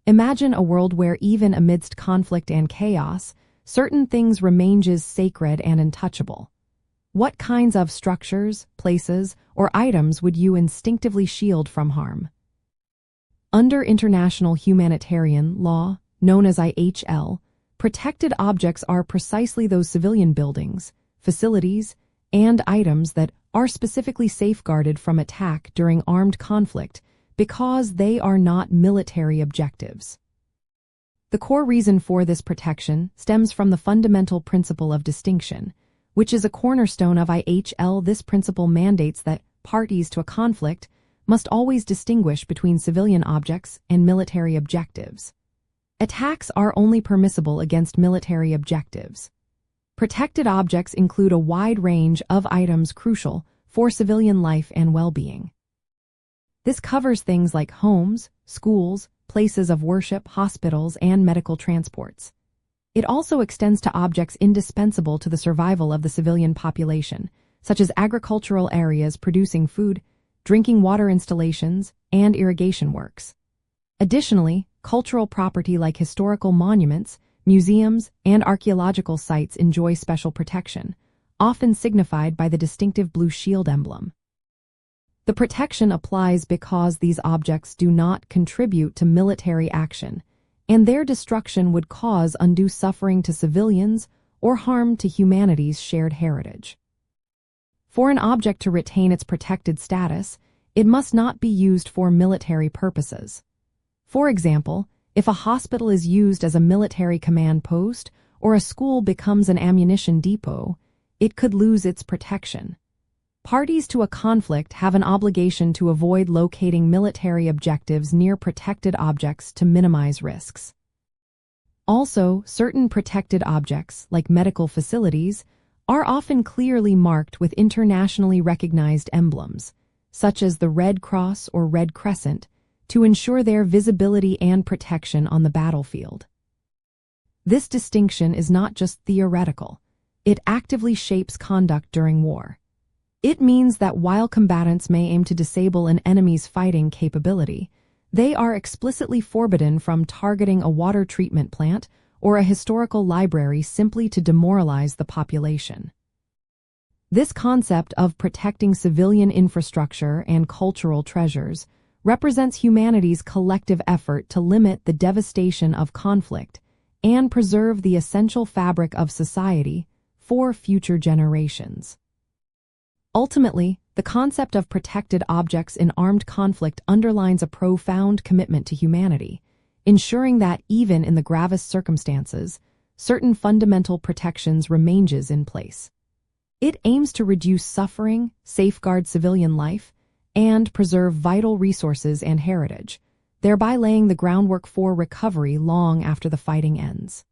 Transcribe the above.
Imagine a world where even amidst conflict and chaos, certain things remain sacred and untouchable. What kinds of structures, places, or items would you instinctively shield from harm? Under international humanitarian law, known as IHL, protected objects are precisely those civilian buildings, facilities, and items that are specifically safeguarded from attack during armed conflict because they are not military objectives. The core reason for this protection stems from the fundamental principle of distinction, which is a cornerstone of IHL. This principle mandates that parties to a conflict must always distinguish between civilian objects and military objectives. Attacks are only permissible against military objectives. Protected objects include a wide range of items crucial for civilian life and well-being. This covers things like homes, schools, places of worship, hospitals, and medical transports. It also extends to objects indispensable to the survival of the civilian population, such as agricultural areas producing food, drinking water installations, and irrigation works. Additionally, cultural property like historical monuments, museums, and archaeological sites enjoy special protection, often signified by the distinctive blue shield emblem. The protection applies because these objects do not contribute to military action, and their destruction would cause undue suffering to civilians or harm to humanity's shared heritage. For an object to retain its protected status, it must not be used for military purposes. For example, if a hospital is used as a military command post or a school becomes an ammunition depot, it could lose its protection. Parties to a conflict have an obligation to avoid locating military objectives near protected objects to minimize risks. Also, certain protected objects, like medical facilities, are often clearly marked with internationally recognized emblems, such as the Red Cross or Red Crescent, to ensure their visibility and protection on the battlefield. This distinction is not just theoretical. It actively shapes conduct during war. It means that while combatants may aim to disable an enemy's fighting capability, they are explicitly forbidden from targeting a water treatment plant or a historical library simply to demoralize the population. This concept of protecting civilian infrastructure and cultural treasures represents humanity's collective effort to limit the devastation of conflict and preserve the essential fabric of society for future generations. Ultimately, the concept of protected objects in armed conflict underlines a profound commitment to humanity, ensuring that even in the gravest circumstances, certain fundamental protections remain in place. It aims to reduce suffering, safeguard civilian life, and preserve vital resources and heritage, thereby laying the groundwork for recovery long after the fighting ends.